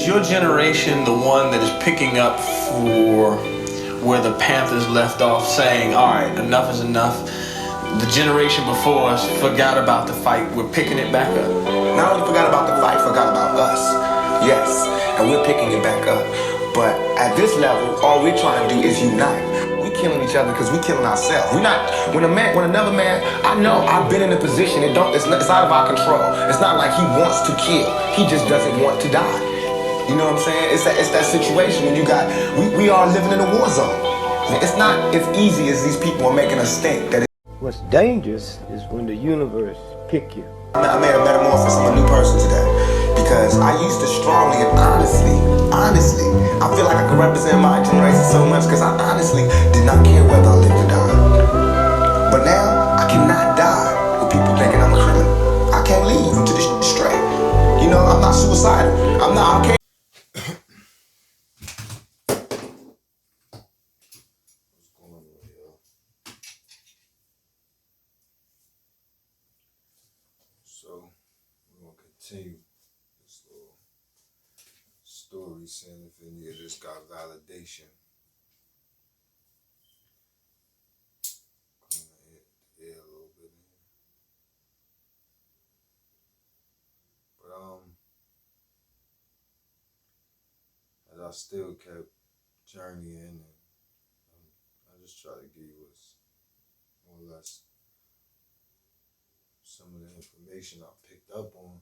Is your generation the one that is picking up for where the Panthers left off, saying, all right, enough is enough? The generation before us forgot about the fight. We're picking it back up. Not only forgot about the fight, forgot about us. Yes, and we're picking it back up. But at this level, all we're trying to do is unite. We killing each other because we killing ourselves. We're not. When another man, I know I've been in a position. It's out of our control. It's not like he wants to kill. He just doesn't want to die. You know what I'm saying? It's that situation when you got. We are living in a war zone. It's not as easy as these people are making us think that. What's dangerous is when the universe pick you. I made a metamorphosis. I'm a new person today because I used to strongly and honestly, I feel like I could represent my generation so much because I honestly did not care whether I lived or died. But now I cannot die with people thinking I'm a criminal. I can't leave until this shit's straight. You know, I'm not suicidal. I can't. So, we're going to continue this little story, seeing if any of this got validation. Clean the air a little bit in here. But, as I still kept journeying, and I just try to give you what's more or less some of the information I picked up on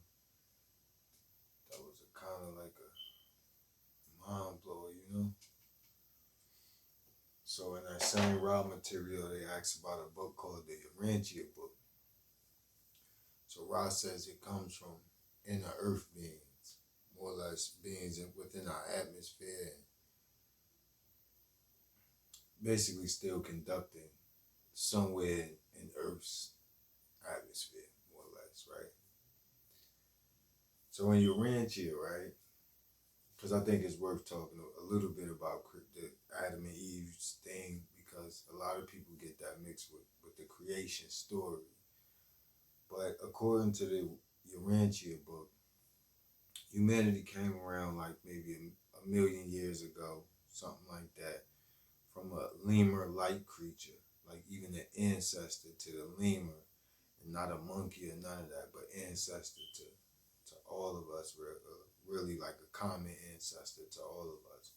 that was a kind of like a mind blower, you know? So in that same raw material, they asked about a book called the Urantia book. So Ra says it comes from inner earth beings, more or less beings within our atmosphere, and basically still conducting somewhere in Earth's atmosphere, more or less, right? So when you're Urantia, right? Because I think it's worth talking a little bit about the Adam and Eve's thing, because a lot of people get that mixed with the creation story. But according to the Urantia book, humanity came around like maybe a million years ago, something like that, from a lemur light creature, like even an ancestor to the lemur, and not a monkey or none of that, but ancestor to all of us, really like a common ancestor to all of us.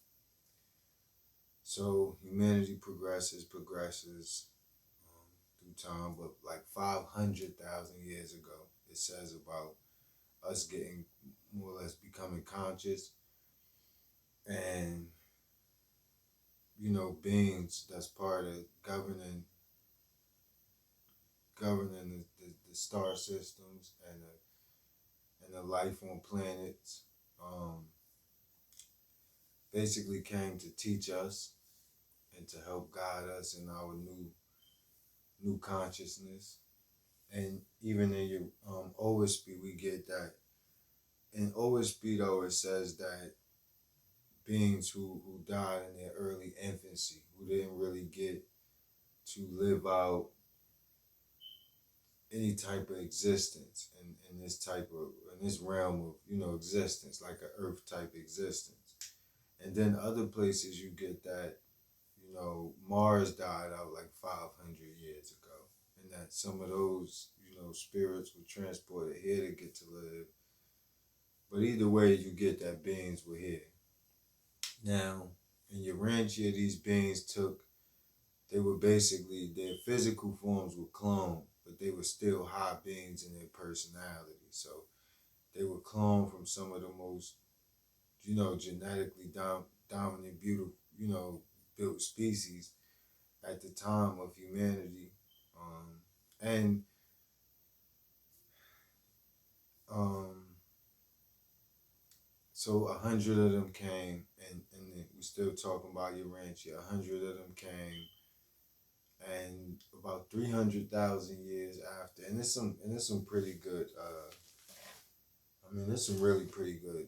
So humanity progresses through time, but like 500,000 years ago, it says about us getting more or less becoming conscious, and you know, beings that's part of governing the star systems and the life on planets, basically came to teach us and to help guide us in our new consciousness. And even in your OSP, we get that. In OSP, though, it says that beings who died in their early infancy, who didn't really get to live out any type of existence in this realm of, you know, existence, like an earth type existence. And then other places you get that, you know, Mars died out like 500 years ago, and that some of those, you know, spirits were transported here to get to live. But either way, you get that beings were here. Now, in Urantia, these beings they were basically, their physical forms were cloned, but they were still high beings in their personality. So they were cloned from some of the most, you know, genetically dominant, beautiful, you know, built species at the time of humanity. So 100 of them came, and we're still talking about Urantia. 100 of them came, and about 300,000 years after, and there's some pretty good. There's some really pretty good,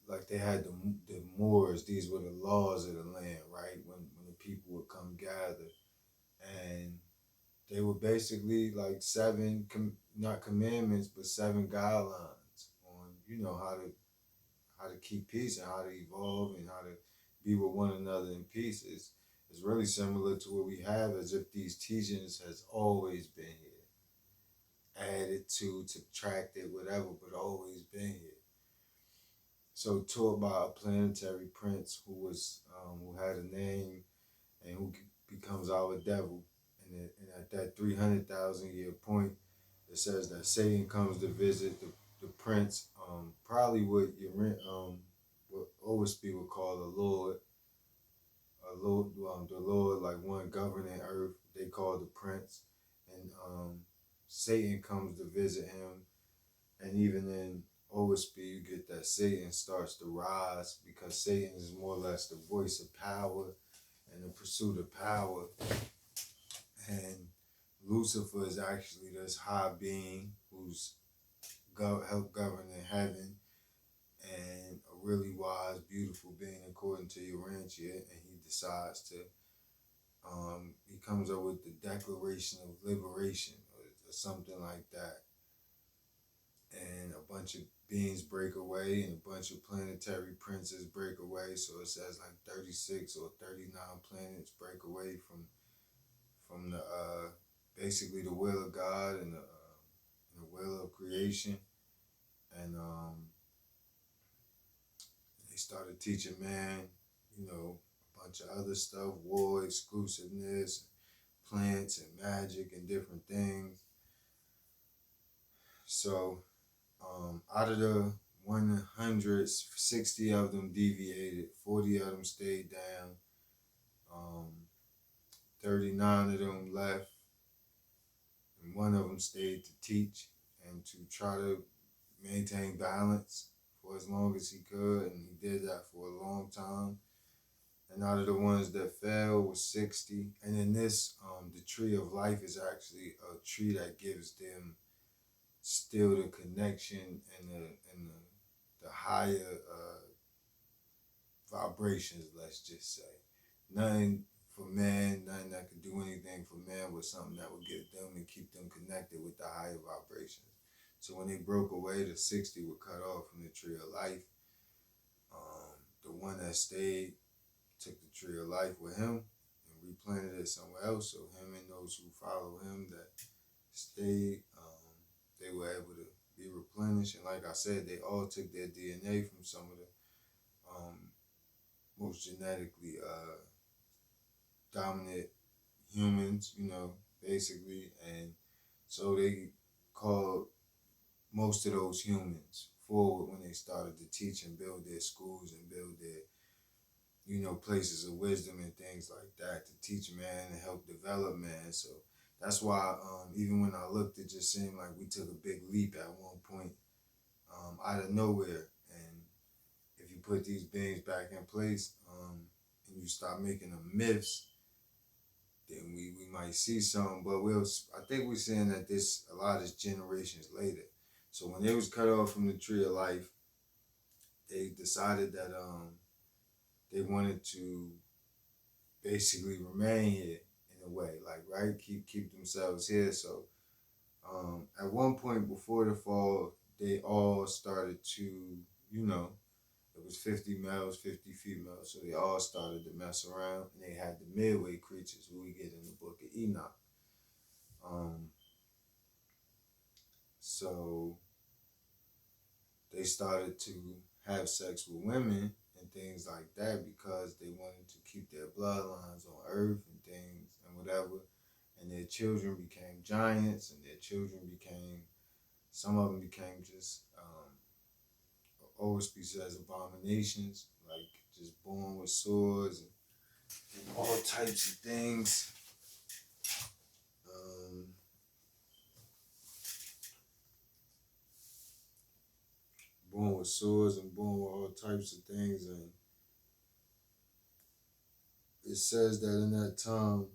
like they had the Moors. These were the laws of the land, right? When the people would come gather, and they were basically like seven, not commandments, but seven guidelines on, you how to keep peace and how to evolve and how to be with one another in peace is really similar to what we have, as if these teachings has always been here, added to, subtracted, whatever, but always been here. So taught by a planetary prince who had a name and who becomes our devil, and at that 300,000 year point, it says that Satan comes to visit the prince, probably what Owaspy would call the Lord, like one governing earth. They call the prince, and Satan comes to visit him, and even in Owaspy, you get that Satan starts to rise because Satan is more or less the voice of power and the pursuit of power, and Lucifer is actually this high being who's helped govern in heaven, and a really wise, beautiful being according to Urantia, and he decides to, he comes up with the Declaration of Liberation or something like that, and a bunch of beings break away, and a bunch of planetary princes break away, so it says like 36 or 39 planets break away from the basically the will of God and the will of creation, and they started teaching man, a bunch of other stuff, war, exclusiveness, plants and magic and different things. So out of the 100s, 60 of them deviated, 40 of them stayed down, 39 of them left, and one of them stayed to teach and to try to maintain balance for as long as he could, and he did that for a long time. And out of the ones that fell was 60. And in this, the tree of life is actually a tree that gives them still the connection and the higher vibrations, let's just say. Nothing for man, nothing that could do anything for man, but something that would get them and keep them connected with the higher vibrations. So when they broke away, the 60 were cut off from the tree of life. The one that stayed took the tree of life with him and replanted it somewhere else. So him and those who follow him that stayed, they were able to be replenished. And like I said, they all took their DNA from some of the most genetically dominant humans, basically. And so they called most of those humans forward when they started to teach and build their schools and build their, places of wisdom and things like that to teach man and help develop man. So that's why even when I looked, it just seemed like we took a big leap at one point out of nowhere. And if you put these beings back in place and you start making them myths, then we might see something. But I think we're seeing that a lot is generations later. So when they was cut off from the tree of life, they decided that they wanted to basically remain here in a way, like, right, keep themselves here. So at one point before the fall, they all started to, it was 50 males, 50 females, so they all started to mess around, and they had the midway creatures who we get in the book of Enoch. So they started to have sex with women and things like that because they wanted to keep their bloodlines on earth and things and whatever. And their children became giants, and their children some of them became just, Owaspy says, abominations, like just born with swords and all types of things. Born with swords and born with all types of things. And it says that in that time,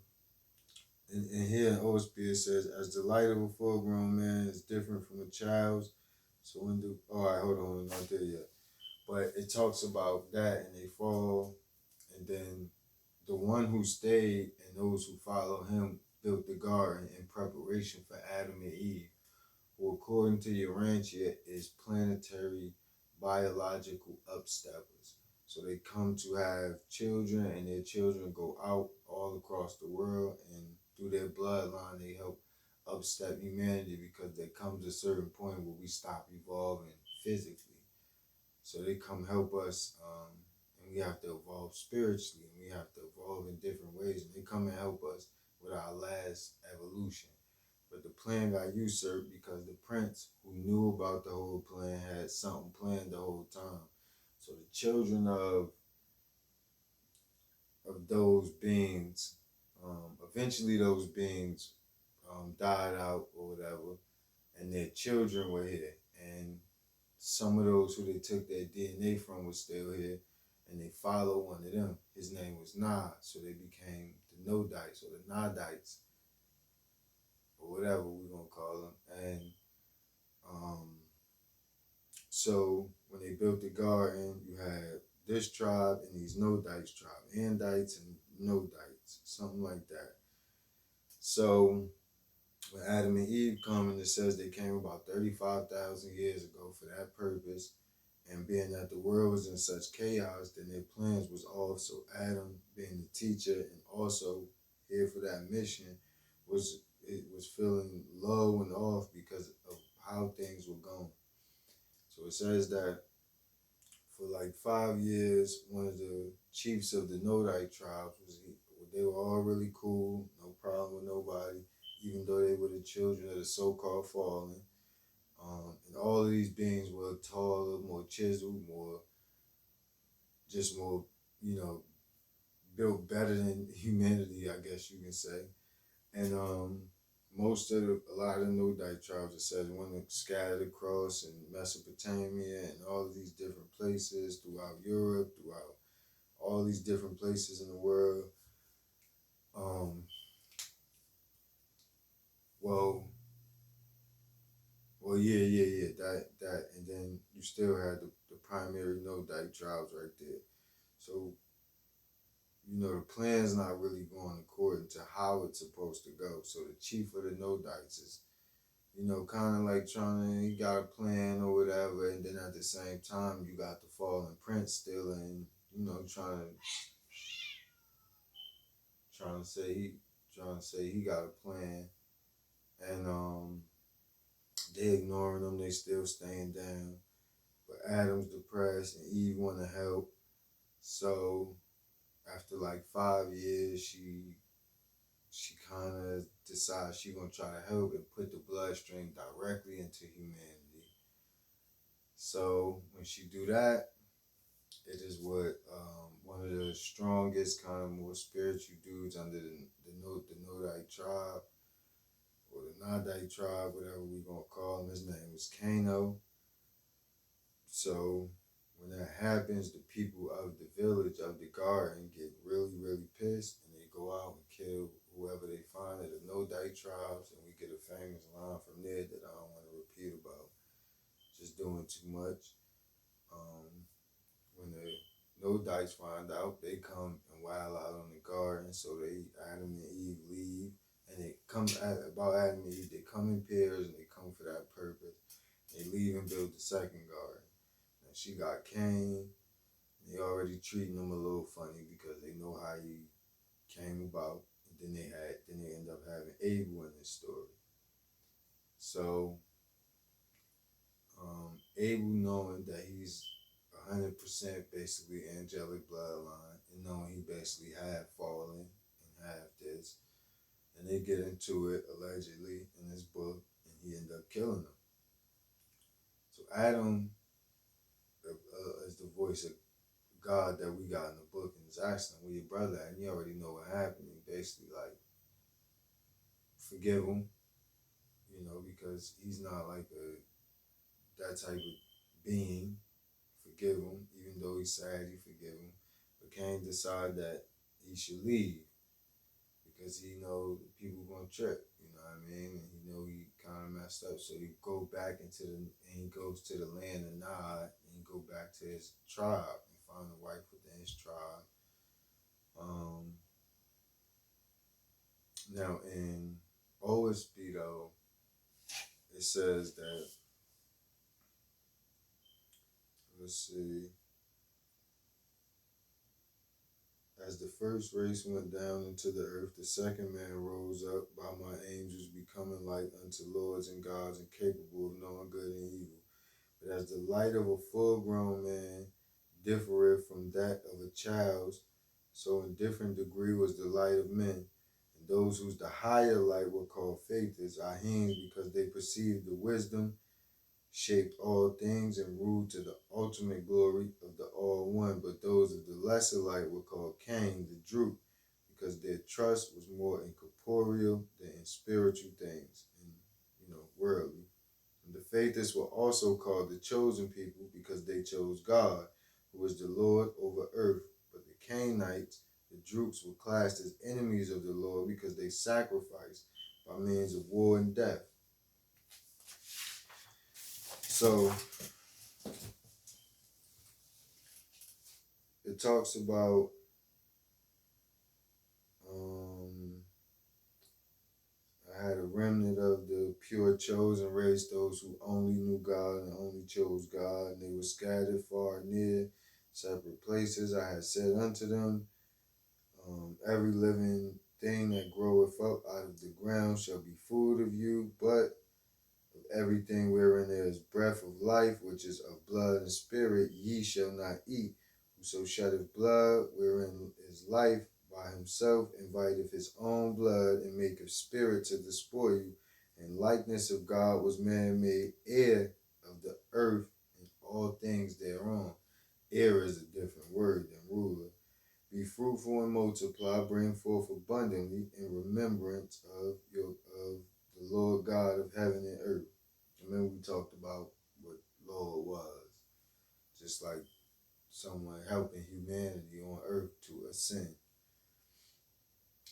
and here in Owaspy, it says, as the light of a full-grown man is different from a child's, so all right, hold on, not there yet. But it talks about that, and they fall, and then the one who stayed and those who follow him built the garden in preparation for Adam and Eve, who according to Urantia is planetary biological upsteppers. So they come to have children, and their children go out all across the world, and through their bloodline, they help upstep humanity, because there comes a certain point where we stop evolving physically. So they come help us, and we have to evolve spiritually, and we have to evolve in different ways, and they come and help us with our last evolution. But the plan got usurped because the prince, who knew about the whole plan, had something planned the whole time. So the children of those beings, eventually those beings died out or whatever, and their children were here. And some of those who they took their DNA from were still here, and they followed one of them. His name was Nod, so they became the Nodites or the Nodites, or whatever we're gonna call them. And so when they built the garden, you had this tribe and these Nodites tribe, Andites and Nodites, something like that. So when Adam and Eve come, and it says they came about 35,000 years ago for that purpose, and being that the world was in such chaos, then their plans was also Adam being the teacher and also here for that mission, was feeling low and off because of how things were going. So it says that for like 5 years, one of the chiefs of the Nodite tribes they were all really cool, no problem with nobody, even though they were the children of the so-called fallen. And all of these beings were taller, more chiseled, more, you know, built better than humanity, I guess you can say. And a lot of the Nodite tribes, it says, went scattered across in Mesopotamia and all of these different places throughout Europe, throughout all these different places in the world. Yeah, that, and then you still had the primary Nodite tribes right there. So, the plan's not really going according to how it's supposed to go. So the chief of the Nodites is, kind of like he got a plan or whatever, and then at the same time, you got the fallen prince still in, trying to say he got a plan, and they ignoring him, they still staying down. But Adam's depressed and Eve want to help. So after like 5 years, she kind of decides she gonna try to help and put the bloodstream directly into humanity. So when she do that, it is what one of the strongest, kind of more spiritual dudes under the Nodite tribe, or the Nodite tribe, whatever we gonna call him. His name was Kano. So when that happens, the people of the village, of the garden, get really, really pissed, and they go out and kill whoever they find at the Nodite tribes, and we get a famous line from there that I don't want to repeat about. Just doing too much. When the Nodites find out, they come and wild out on the garden, so Adam and Eve leave, and they come about Adam and Eve, they come in pairs, and they come for that purpose. They leave and build the second garden. And she got Cain. They already treating him a little funny because they know how he came about. And then they end up having Abel in this story. So Abel, knowing that he's 100% basically angelic bloodline, and knowing he basically half fallen and half this, and they get into it allegedly in this book, and he end up killing them. So Adam is the voice of God that we got in the book, and is asking, "Where your brother at?" And you already know what happened. He basically like, forgive him, because he's not like that type of being. Forgive him, even though he's sad, you forgive him. But Cain decided that he should leave because he know people gonna trip, you know what I mean? And he know he kind of messed up, so he go back and he goes to the land of Nod, and he go back to his tribe and find a wife within his tribe. Now in OSB though, it says that, let's see. As the first race went down into the earth, the second man rose up by my angels, becoming like unto lords and gods, and capable of knowing good and evil. But as the light of a full-grown man differeth from that of a child's, so in different degree was the light of men. And those whose the higher light were called faithers, Ahims, because they perceived the wisdom, shaped all things, and ruled to the ultimate glory of the All One. But those of the lesser light were called Cain, the droop, because their trust was more in corporeal than in spiritual things, and worldly. And the faithers were also called the chosen people, because they chose God, who is the Lord over earth. But the Cainites, the droops, were classed as enemies of the Lord, because they sacrificed by means of war and death. So it talks about I had a remnant of the pure chosen race, those who only knew God and only chose God, and they were scattered far and near, separate places. I had said unto them, every living thing that groweth up out of the ground shall be food of you, but of everything wherein there is breath of life, which is of blood and spirit, ye shall not eat. Whoso sheddeth blood, wherein is life, by himself inviteth his own blood, and maketh spirit to despoil you. And likeness of God was man made heir of the earth and all things thereon. Heir is a different word than ruler. Be fruitful and multiply, bring forth abundantly in remembrance of the Lord God of heaven and earth. Remember we talked about what Lord was. Just like someone helping humanity on earth to ascend.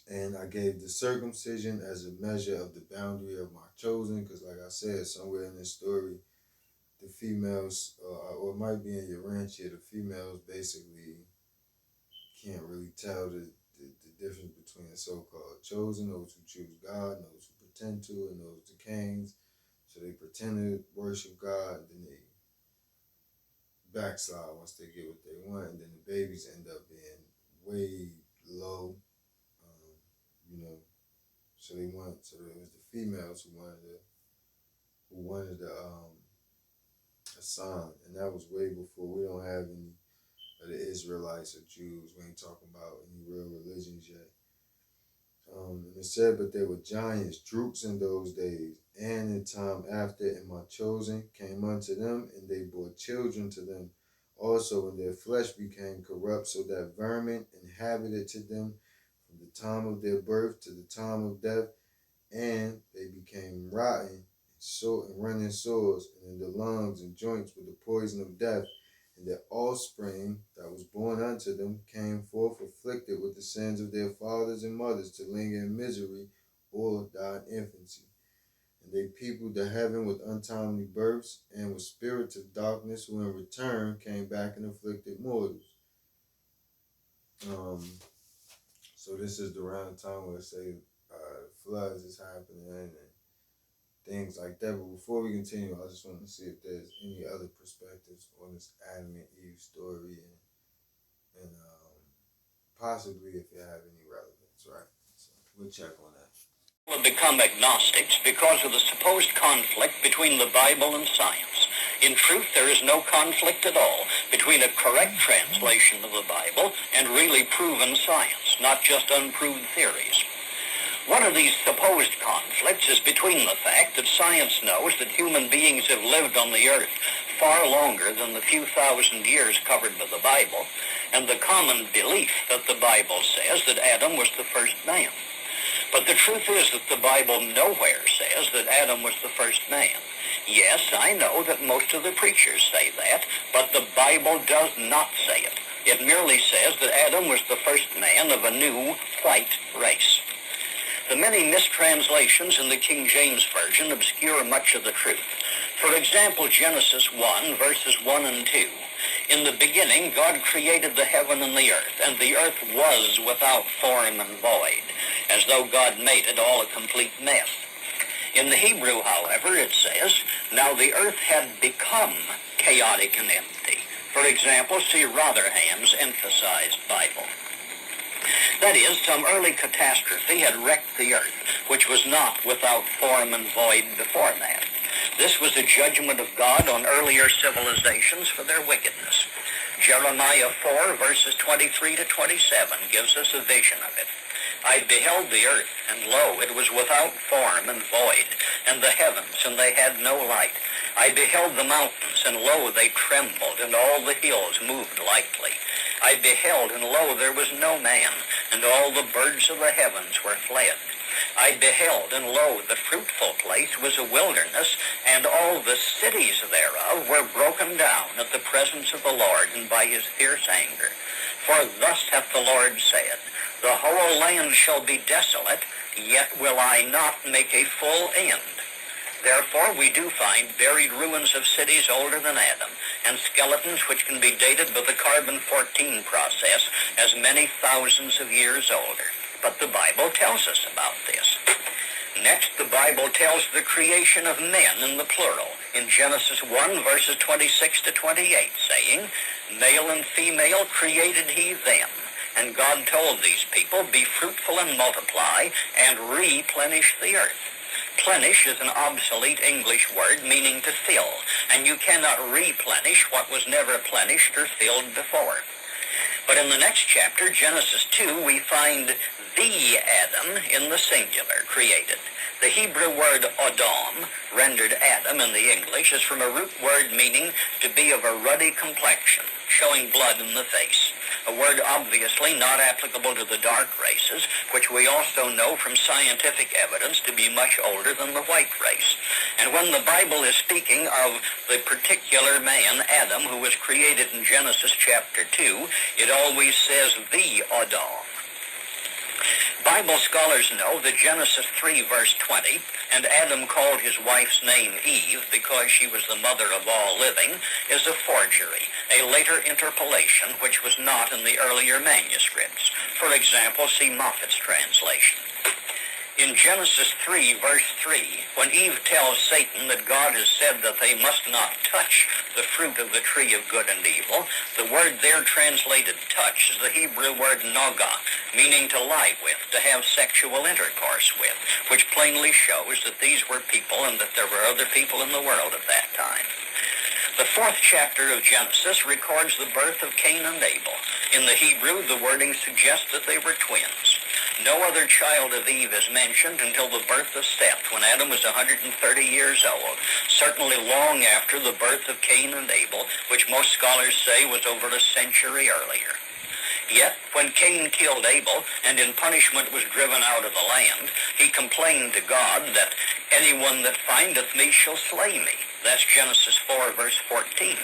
And I gave the circumcision as a measure of the boundary of my chosen, because like I said, somewhere in this story, the females, or it might be in your ranch here, the females basically can't really tell the difference between the so-called chosen, those who choose God, and those who pretend to, and those the kings. So they pretend to worship God, and then they backslide once they get what they want, and then the babies end up being way low, so it was the females who wanted a son, and that was way before. We don't have any of the Israelites or Jews. We ain't talking about any real religions yet. And it said, but there were giants, droops in those days, and in time after, and my chosen came unto them, and they bore children to them also, and their flesh became corrupt, so that vermin inhabited to them from the time of their birth to the time of death, and they became rotten and running sores, and in the lungs and joints with the poison of death. And their offspring that was born unto them came forth afflicted with the sins of their fathers and mothers, to linger in misery or die in infancy. And they peopled the heaven with untimely births, and with spirits of darkness, who in return came back and afflicted mortals. So this is around the time where floods is happening and things like that. But before we continue, I just want to see if there's any other perspectives on this Adam and Eve story, and possibly if it have any relevance, right? So we'll check on that. Have become agnostics because of the supposed conflict between the Bible and science. In truth, there is no conflict at all between a correct translation of the Bible and really proven science, not just unproved theories. One of these supposed conflicts is between the fact that science knows that human beings have lived on the earth far longer than the few thousand years covered by the Bible, and the common belief that the Bible says that Adam was the first man. But the truth is that the Bible nowhere says that Adam was the first man. Yes, I know that most of the preachers say that, but the Bible does not say it. It merely says that Adam was the first man of a new white race. The many mistranslations in the King James Version obscure much of the truth. For example, Genesis 1, verses 1 and 2. In the beginning, God created the heaven and the earth was without form and void, as though God made it all a complete mess. In the Hebrew, however, it says, now the earth had become chaotic and empty, For example, see Rotherham's emphasized Bible. That is, some early catastrophe had wrecked the earth, which was not without form and void before that. This was a judgment of God on earlier civilizations for their wickedness. Jeremiah 4, verses 23 to 27 gives us a vision of it. I beheld the earth, and lo, it was without form and void, and the heavens, and they had no light. I beheld the mountains, and lo, they trembled, and all the hills moved lightly. I beheld, and lo, there was no man, and all the birds of the heavens were fled. I beheld, and lo, the fruitful place was a wilderness, and all the cities thereof were broken down at the presence of the Lord, and by his fierce anger. For thus hath the Lord said, the whole land shall be desolate, yet will I not make a full end. Therefore we do find buried ruins of cities older than Adam, and skeletons which can be dated by the carbon-14 process as many thousands of years older. But the Bible tells us about this. Next, the Bible tells the creation of men in the plural in Genesis 1, verses 26 to 28, saying, male and female created he them. And God told these people, be fruitful and multiply, and replenish the earth. Plenish is an obsolete English word meaning to fill, and you cannot replenish what was never plenished or filled before. But in the next chapter, Genesis 2, we find the Adam in the singular created. The Hebrew word Adam, rendered Adam in the English, is from a root word meaning to be of a ruddy complexion, showing blood in the face. A word obviously not applicable to the dark races, which we also know from scientific evidence to be much older than the white race. And when the Bible is speaking of the particular man, Adam, who was created in Genesis chapter 2, it always says the Adam. Bible scholars know that Genesis 3, verse 20, and Adam called his wife's name Eve because she was the mother of all living, is a forgery, a later interpolation which was not in the earlier manuscripts. For example, see Moffat's translation. In Genesis 3, verse 3, when Eve tells Satan that God has said that they must not touch the fruit of the tree of good and evil, the word there translated touch is the Hebrew word naga, meaning to lie with, to have sexual intercourse with, which plainly shows that these were people and that there were other people in the world at that time. The 4th chapter of Genesis records the birth of Cain and Abel. In the Hebrew, the wording suggests that they were twins. No other child of Eve is mentioned until the birth of Seth, when Adam was 130 years old, certainly long after the birth of Cain and Abel, which most scholars say was over a century earlier. Yet, when Cain killed Abel, and in punishment was driven out of the land, he complained to God that anyone that findeth me shall slay me. That's Genesis 4, verse 14.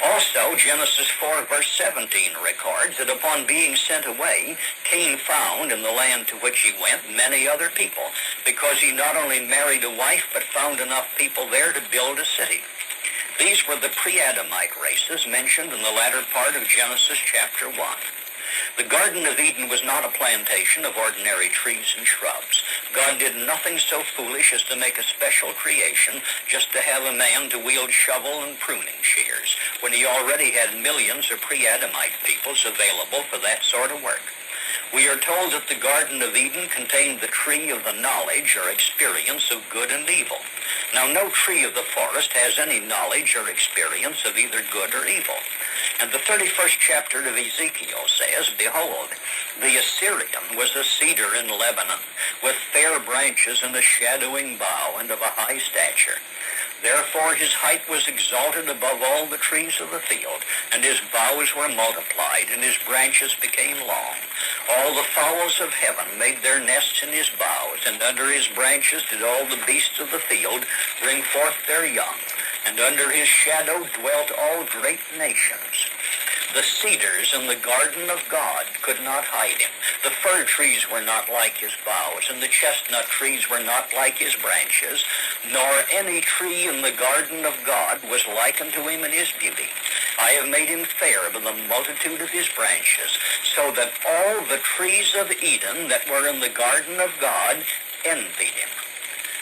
Also, Genesis 4, verse 17 records that upon being sent away, Cain found in the land to which he went many other people, because he not only married a wife, but found enough people there to build a city. These were the pre-Adamite races mentioned in the latter part of Genesis chapter 1. The Garden of Eden was not a plantation of ordinary trees and shrubs. God did nothing so foolish as to make a special creation just to have a man to wield shovel and pruning shears, when he already had millions of pre-Adamite peoples available for that sort of work. We are told that the Garden of Eden contained the tree of the knowledge or experience of good and evil. Now, no tree of the forest has any knowledge or experience of either good or evil. And the 31st chapter of Ezekiel says, behold, the Assyrian was a cedar in Lebanon, with fair branches and a shadowing bough, and of a high stature. Therefore his height was exalted above all the trees of the field, and his boughs were multiplied, and his branches became long. All the fowls of heaven made their nests in his boughs, and under his branches did all the beasts of the field bring forth their young, and under his shadow dwelt all great nations. The cedars in the garden of God could not hide him. The fir trees were not like his boughs, and the chestnut trees were not like his branches, nor any tree in the garden of God was like unto him in his beauty. I have made him fair by the multitude of his branches, so that all the trees of Eden that were in the garden of God envied him.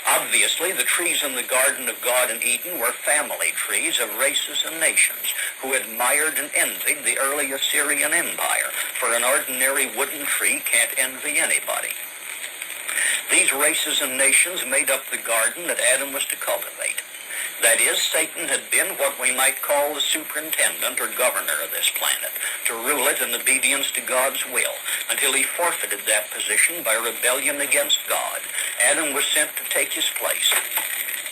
Obviously, the trees in the Garden of God in Eden were family trees of races and nations who admired and envied the early Assyrian Empire, for an ordinary wooden tree can't envy anybody. These races and nations made up the garden that Adam was to cultivate. That is, Satan had been what we might call the superintendent or governor of this planet, to rule it in obedience to God's will, until he forfeited that position by rebellion against God. Adam was sent to take his place.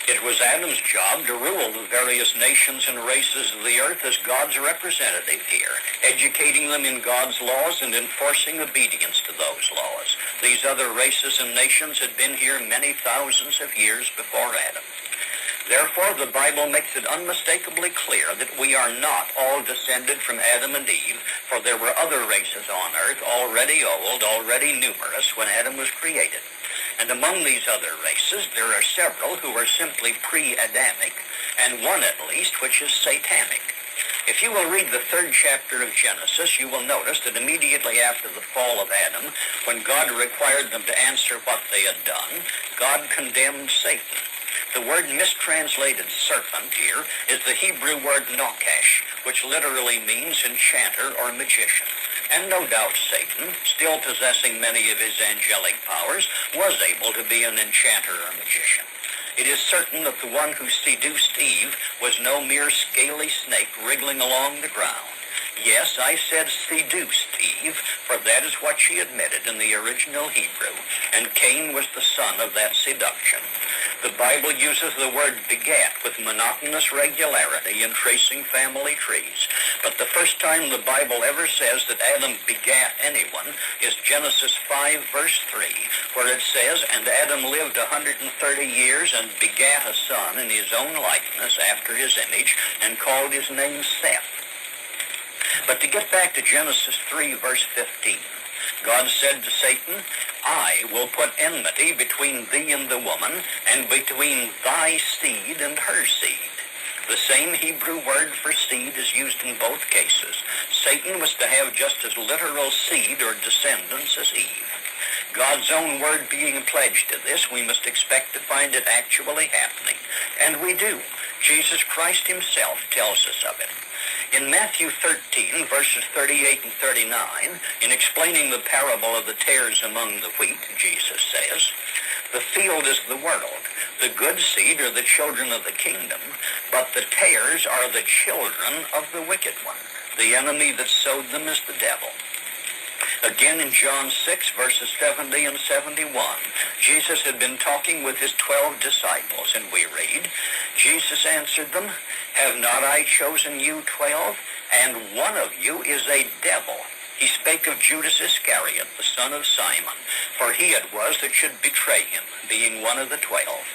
It was Adam's job to rule the various nations and races of the earth as God's representative here, educating them in God's laws and enforcing obedience to those laws. These other races and nations had been here many thousands of years before Adam. Therefore, the Bible makes it unmistakably clear that we are not all descended from Adam and Eve, for there were other races on earth, already old, already numerous, when Adam was created. And among these other races, there are several who are simply pre-Adamic, and one at least which is satanic. If you will read the 3rd chapter of Genesis, you will notice that immediately after the fall of Adam, when God required them to answer what they had done, God condemned Satan. The word mistranslated serpent here is the Hebrew word nokash, which literally means enchanter or magician. And no doubt Satan, still possessing many of his angelic powers, was able to be an enchanter or magician. It is certain that the one who seduced Eve was no mere scaly snake wriggling along the ground. Yes, I said seduced Eve, for that is what she admitted in the original Hebrew, and Cain was the son of that seduction. The Bible uses the word begat with monotonous regularity in tracing family trees, but the first time the Bible ever says that Adam begat anyone is Genesis 5, verse 3, where it says, "And Adam lived 130 years and begat a son in his own likeness after his image, and called his name Seth." But to get back to Genesis 3, verse 15, God said to Satan, "I will put enmity between thee and the woman, and between thy seed and her seed." The same Hebrew word for seed is used in both cases. Satan was to have just as literal seed or descendants as Eve. God's own word being pledged to this, we must expect to find it actually happening. And we do. Jesus Christ himself tells us of it. In Matthew 13, verses 38 and 39, in explaining the parable of the tares among the wheat, Jesus says, "The field is the world. The good seed are the children of the kingdom, but the tares are the children of the wicked one. The enemy that sowed them is the devil." Again in John 6, verses 70 and 71, Jesus had been talking with his 12 disciples, and we read, Jesus answered them, "Have not I chosen you 12? And one of you is a devil." He spake of Judas Iscariot, the son of Simon, for he it was that should betray him, being one of the 12.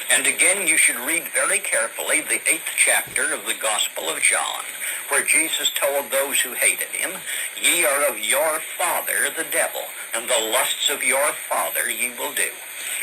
And again you should read very carefully the 8th chapter of the Gospel of John, where Jesus told those who hated him, "Ye are of your father the devil, and the lusts of your father ye will do."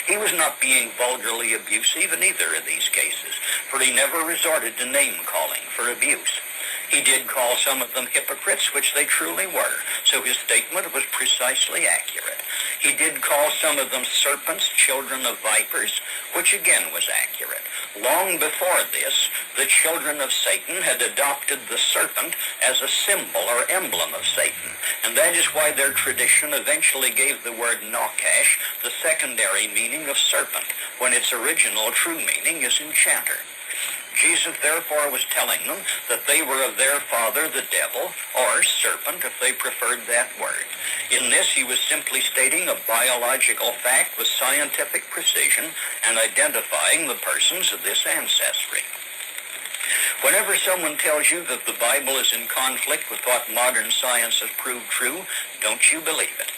He was not being vulgarly abusive in either of these cases, for he never resorted to name-calling for abuse. He did call some of them hypocrites, which they truly were, so his statement was precisely accurate. He did call some of them serpents, children of vipers, which again was accurate. Long before this, the children of Satan had adopted the serpent as a symbol or emblem of Satan, and that is why their tradition eventually gave the word nokash the secondary meaning of serpent, when its original true meaning is enchanter. Jesus therefore was telling them that they were of their father the devil, or serpent if they preferred that word. In this he was simply stating a biological fact with scientific precision and identifying the persons of this ancestry. Whenever someone tells you that the Bible is in conflict with what modern science has proved true, don't you believe it.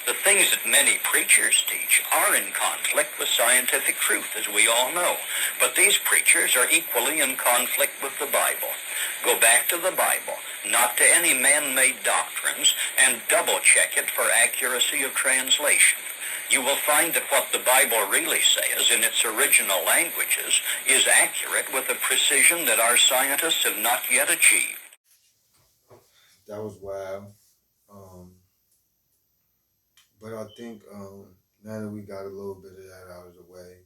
The things that many preachers teach are in conflict with scientific truth, as we all know. But these preachers are equally in conflict with the Bible. Go back to the Bible, not to any man-made doctrines, and double-check it for accuracy of translation. You will find that what the Bible really says in its original languages is accurate with a precision that our scientists have not yet achieved. That was wild. But I think now that we got a little bit of that out of the way,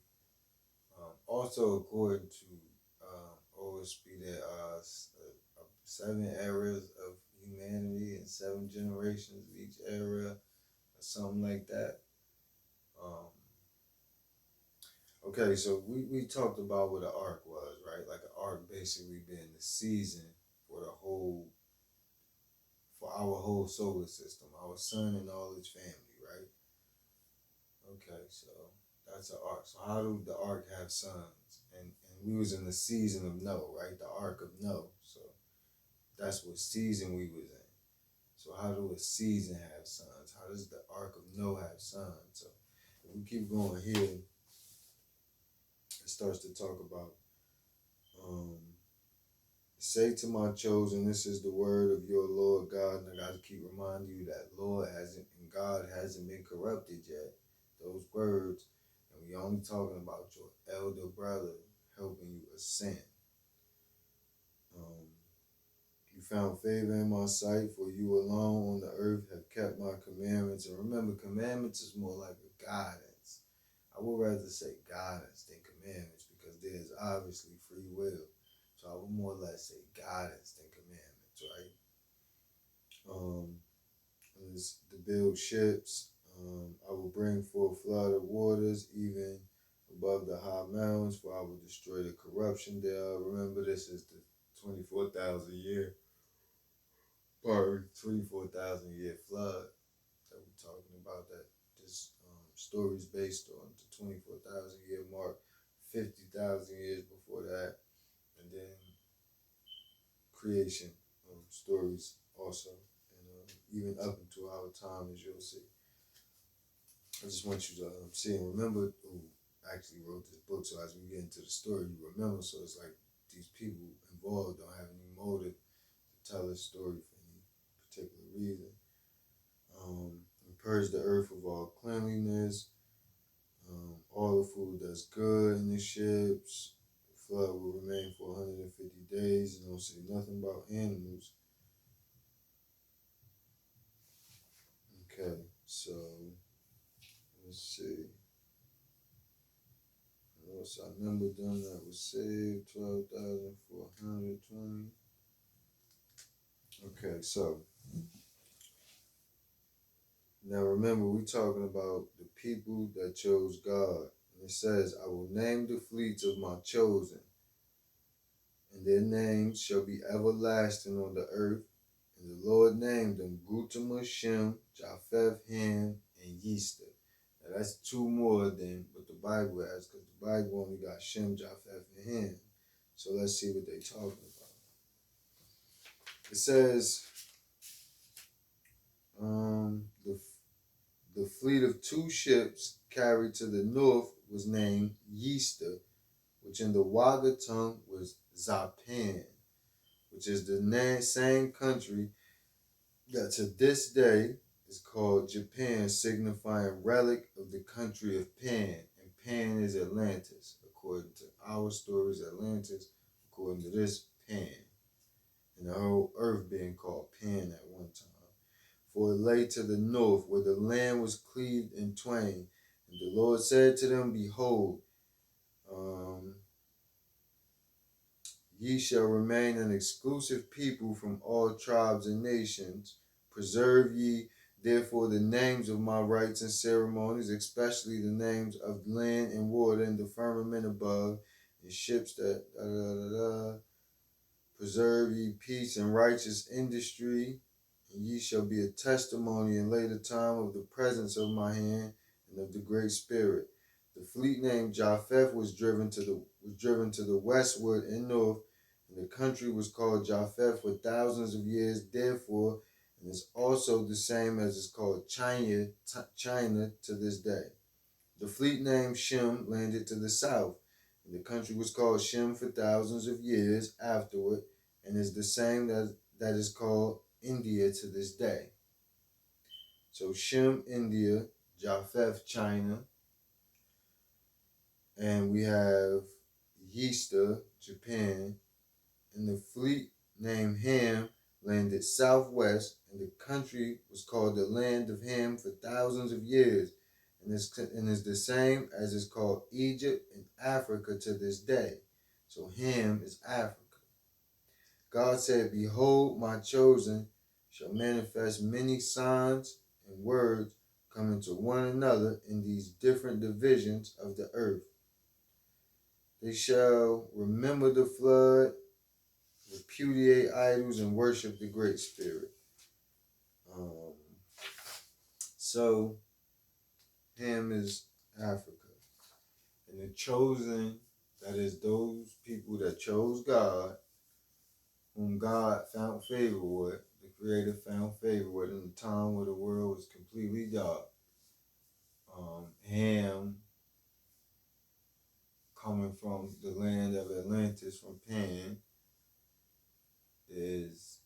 also according to OSP, there are 7 eras of humanity and 7 generations of each era, or something like that. Okay, so we talked about what an arc was, right? Like an arc basically being the season for our whole solar system, our sun and all its family, right? Okay, so that's an arc. So how do the ark have sons? And we was in the season of Noah, right? The ark of Noah. So that's what season we was in. So how do a season have sons? How does the ark of Noah have sons? So if we keep going here, it starts to talk about say to my chosen, this is the word of your Lord God. And I got to keep reminding you that Lord hasn't and God hasn't been corrupted yet. Those words, and we only talking about your elder brother helping you ascend. You found favor in my sight, for you alone on the earth have kept my commandments. And remember, commandments is more like a guidance. I would rather say guidance than commandments because there's obviously free will. So I would more or less say guidance than commandments, right? Is to build ships. I will bring forth flood of waters, even above the high mountains, for I will destroy the corruption there. Remember, this is the 24,000 year, or 24,000 year flood that we're talking about. That this story is based on the 24,000 year mark, 50,000 years before that, and then creation stories also, and even up into our time, as you'll see. I just want you to see and remember who actually wrote this book. So as we get into the story, you remember. So it's like these people involved don't have any motive to tell this story for any particular reason. Purge the earth of all cleanliness, all the food that's good in the ships. The flood will remain for 150 days. You don't say nothing about animals. Okay, so let's see. What's our number done that was saved? 12,420. Okay, so now remember, we're talking about the people that chose God. And it says, I will name the fleets of my chosen, and their names shall be everlasting on the earth. And the Lord named them Gutama, Shem, Japheth, Ham, and Yista. Now that's 2 more than what the Bible has, because the Bible only got Shem, Japheth, and Ham. So let's see what they're talking about. It says, the fleet of 2 ships carried to the north was named Yista, which in the Waga tongue was Zapan, which is the same country that to this day is called Japan, signifying relic of the country of Pan. And Pan is Atlantis. According to our stories, Atlantis, according to this, Pan. And the whole earth being called Pan at one time. For it lay to the north, where the land was cleaved in twain. And the Lord said to them, behold, ye shall remain an exclusive people from all tribes and nations. Preserve ye therefore the names of my rites and ceremonies, especially the names of land and water and the firmament above, and ships that Preserve ye peace and righteous industry, and ye shall be a testimony in later time of the presence of my hand and of the great spirit. The fleet named Japheth was driven to the westward and north, and the country was called Japheth for thousands of years, therefore, and is also the same as is called China to this day. The fleet named Shem landed to the south, and the country was called Shem for thousands of years afterward, and is the same that is called India to this day. So Shem, India, Japheth, China, and we have Yista, Japan, and the fleet named Ham landed southwest, and the country was called the land of Ham for thousands of years, and it's the same as it's called Egypt and Africa to this day. So Ham is Africa. God said, behold, my chosen shall manifest many signs and words coming to one another in these different divisions of the earth. They shall remember the flood, repudiate idols, and worship the Great Spirit. So Ham is Africa. And the chosen, that is those people that chose God, whom God found favor with, the Creator found favor with in a time where the world was completely dark. Ham, coming from the land of Atlantis, from Pan, is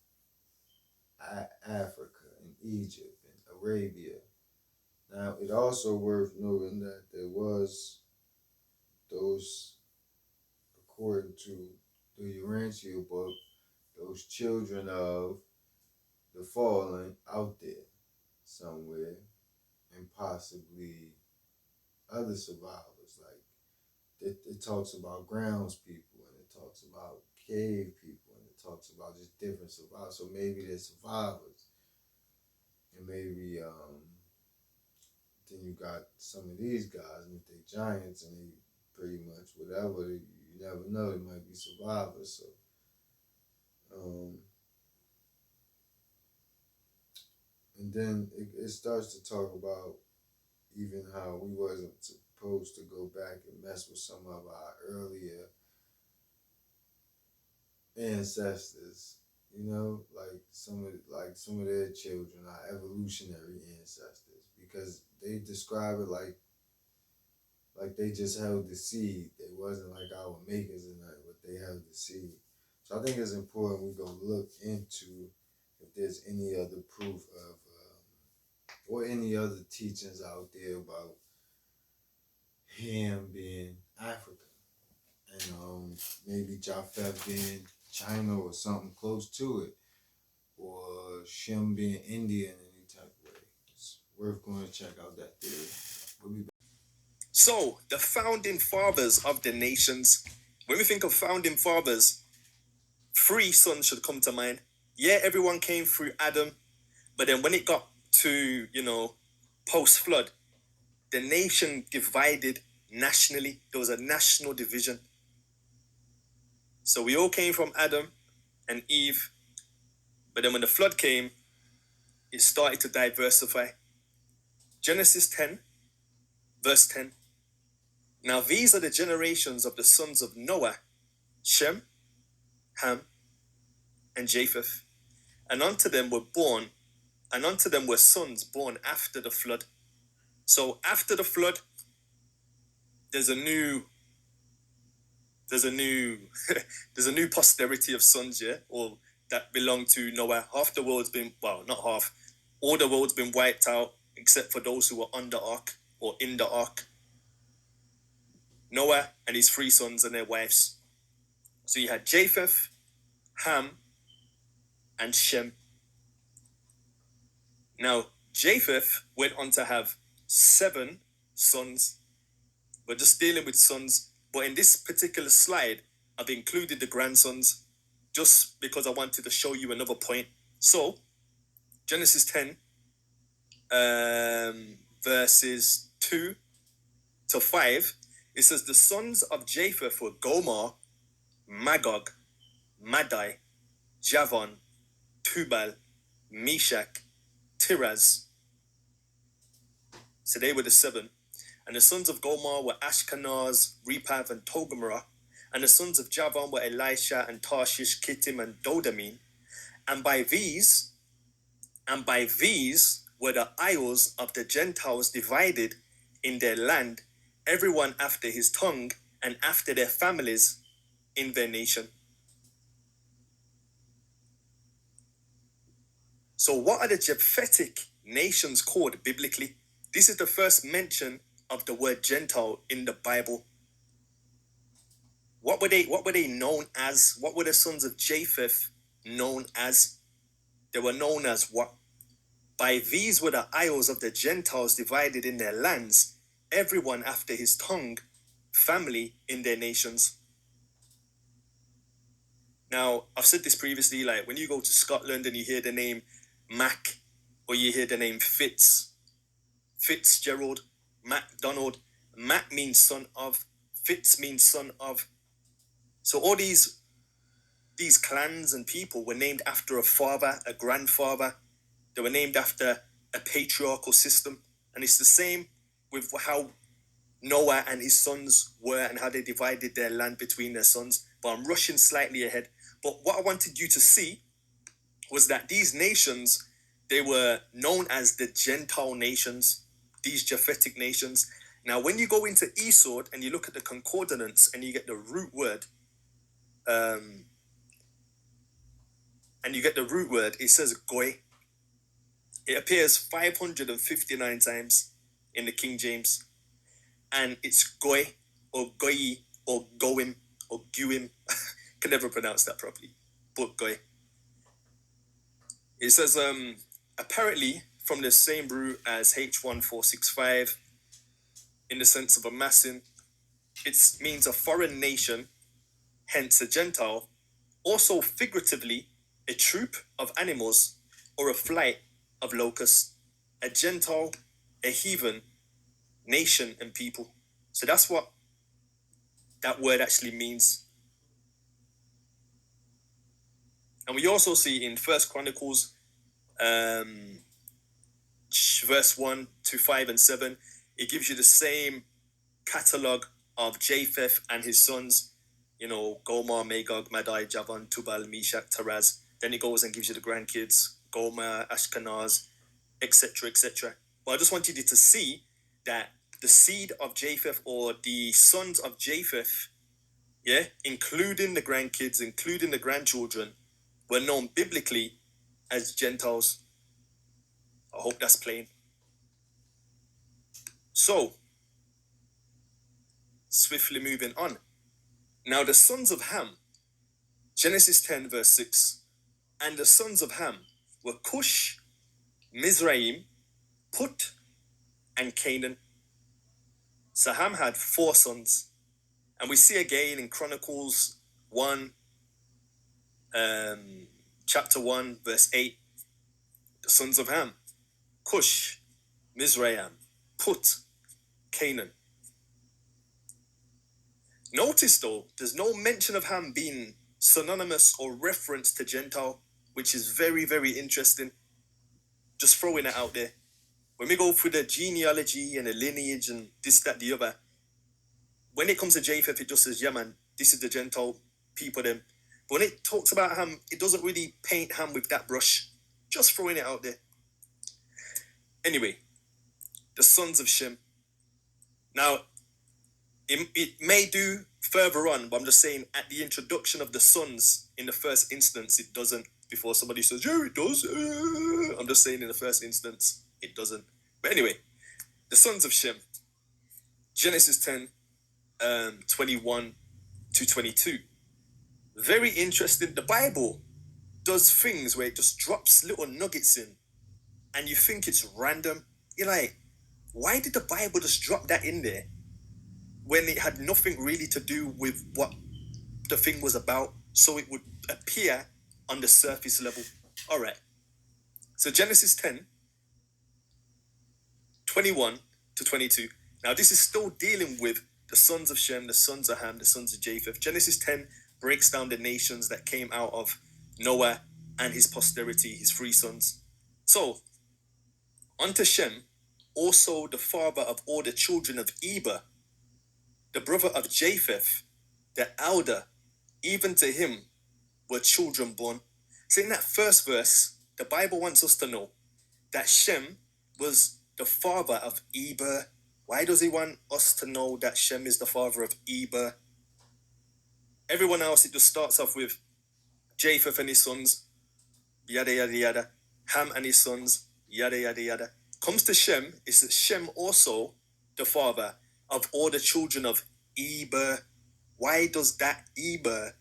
Africa and Egypt and Arabia. Now, it also worth noting that there was those, according to the Urantia book, those children of the fallen out there somewhere, and possibly other survivors. Like it talks about grounds people, and it talks about cave people, and it talks about just different survivors. So maybe they're survivors, and maybe then you got some of these guys, and if they giants, and they pretty much whatever, you never know, they might be survivors. So and then it starts to talk about even how we wasn't supposed to go back and mess with some of our earlier ancestors, you know, like some of their children, our evolutionary ancestors, because they describe it like they just held the seed. They wasn't like our makers and nothing, but they held the seed. So I think it's important we go look into if there's any other proof of or any other teachings out there about Ham being Africa, and maybe Japheth being China or something close to it, or Shem being India in any type of way. It's worth going to check out that theory. We'll be back. So, the founding fathers of the nations. When we think of founding fathers, 3 sons should come to mind. Yeah, everyone came through Adam, but then when it got to, post-flood, the nation divided nationally. There was a national division. So we all came from Adam and Eve, but then when the flood came, it started to diversify. Genesis 10, verse 10. Now these are the generations of the sons of Noah, Shem, Ham, and Japheth. And unto them were sons born after the flood. So after the flood, there's a new there's a new posterity of sons, yeah, or that belong to Noah. Half the world's been, well, not half, all the world's been wiped out except for those who were on the ark or in the ark. Noah and his 3 sons and their wives. So you had Japheth, Ham, and Shem. Now, Japheth went on to have 7 sons. We're just dealing with sons, but in this particular slide, I've included the grandsons just because I wanted to show you another point. So, Genesis 10, verses 2 to 5, it says, the sons of Japheth were Gomer, Magog, Madai, Javan, Tubal, Meshach, Tiras. So they were the 7. And the sons of Gomer were Ashkenaz, Repath, and Togarmah. And the sons of Javan were Elisha and Tarshish, Kittim, and Dodamine. And by these were the isles of the Gentiles divided in their land, everyone after his tongue and after their families in their nation. So what are the Japhetic nations called biblically? This is the first mention of the word Gentile in the Bible. What were they known as? What were the sons of Japheth known as? They were known as what? By these were the isles of the Gentiles divided in their lands, everyone after his tongue, family in their nations. Now, I've said this previously, like when you go to Scotland and you hear the name Mac, or you hear the name Fitzgerald, MacDonald, Mac means son of, Fitz means son of. So all these clans and people were named after a father, a grandfather. They were named after a patriarchal system. And it's the same with how Noah and his sons were and how they divided their land between their sons. But I'm rushing slightly ahead. But what I wanted you to see was that these nations, they were known as the Gentile nations, these Japhetic nations. Now, when you go into Esau and you look at the concordance and you get the root word, it says goy. It appears 559 times in the King James. And it's goy or goyi or goim or guim. Can never pronounce that properly, but goy. It says, apparently from the same root as H1465, in the sense of amassing, it means a foreign nation, hence a Gentile, also figuratively a troop of animals or a flight of locusts, a Gentile, a heathen, nation and people. So that's what that word actually means. And we also see in First Chronicles, verse 1 to 5 and 7, it gives you the same catalogue of Japheth and his sons, you know, Gomer, Magog, Madai, Javan, Tubal, Meshach, Taraz. Then it goes and gives you the grandkids, Gomer, Ashkenaz, etc., etc. But I just wanted you to see that the seed of Japheth, or the sons of Japheth, yeah, including the grandkids, including the grandchildren, were known biblically as Gentiles. I hope that's plain. So, swiftly moving on. Now the sons of Ham, Genesis 10 verse 6, and the sons of Ham were Cush, Mizraim, Put, and Canaan. So Ham had 4 sons. And we see again in Chronicles 1, chapter 1, verse 8, the sons of Ham, Cush, Mizraim, Put, Canaan. Notice though, there's no mention of Ham being synonymous or reference to Gentile, which is very, very interesting. Just throwing it out there. When we go through the genealogy and the lineage and this, that, the other, when it comes to Japheth, it just says, yeah man, this is the Gentile people them. But when it talks about Ham, it doesn't really paint Ham with that brush. Just throwing it out there. Anyway, the sons of Shem. Now, it may do further on, but I'm just saying at the introduction of the sons in the first instance, it doesn't. Before somebody says, yeah, it does. I'm just saying in the first instance, it doesn't. But anyway, the sons of Shem. Genesis 10, 21 to 22. Very interesting. The Bible does things where it just drops little nuggets in and you think it's random. You're like, why did the Bible just drop that in there when it had nothing really to do with what the thing was about, so it would appear on the surface level? All right. So Genesis 10, 21 to 22. Now this is still dealing with the sons of Shem, the sons of Ham, the sons of Japheth. Genesis 10 breaks down the nations that came out of Noah and his posterity, his 3 sons. So, unto Shem, also the father of all the children of Eber, the brother of Japheth, the elder, even to him were children born. So in that first verse, the Bible wants us to know that Shem was the father of Eber. Why does he want us to know that Shem is the father of Eber? Everyone else, it just starts off with Japheth and his sons, yada, yada, yada. Ham and his sons, yada, yada, yada. Comes to Shem, is Shem also the father of all the children of Eber. Why does that Eber,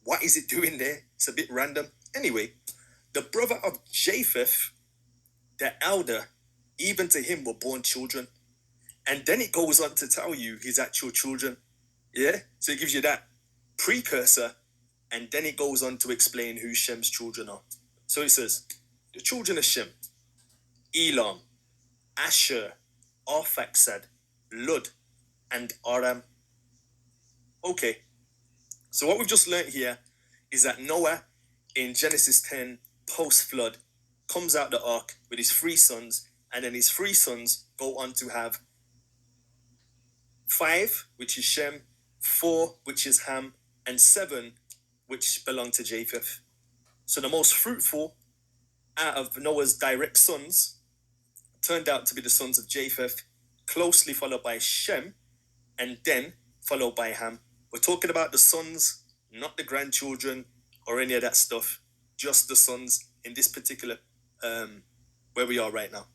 what is it doing there? It's a bit random. Anyway, the brother of Japheth the elder, even to him were born children. And then it goes on to tell you his actual children. Yeah? So it gives you that precursor, and then it goes on to explain who Shem's children are. So it says, the children of Shem, Elam, Asher, Arphaxad, Lud, and Aram. Okay, so what we've just learned here is that Noah in Genesis 10, post-flood, comes out the ark with his 3 sons, and then his 3 sons go on to have 5, which is Shem, 4, which is Ham, and 7, which belong to Japheth. So the most fruitful out of Noah's direct sons turned out to be the sons of Japheth, closely followed by Shem, and then followed by Ham. We're talking about the sons, not the grandchildren or any of that stuff, just the sons in this particular where we are right now.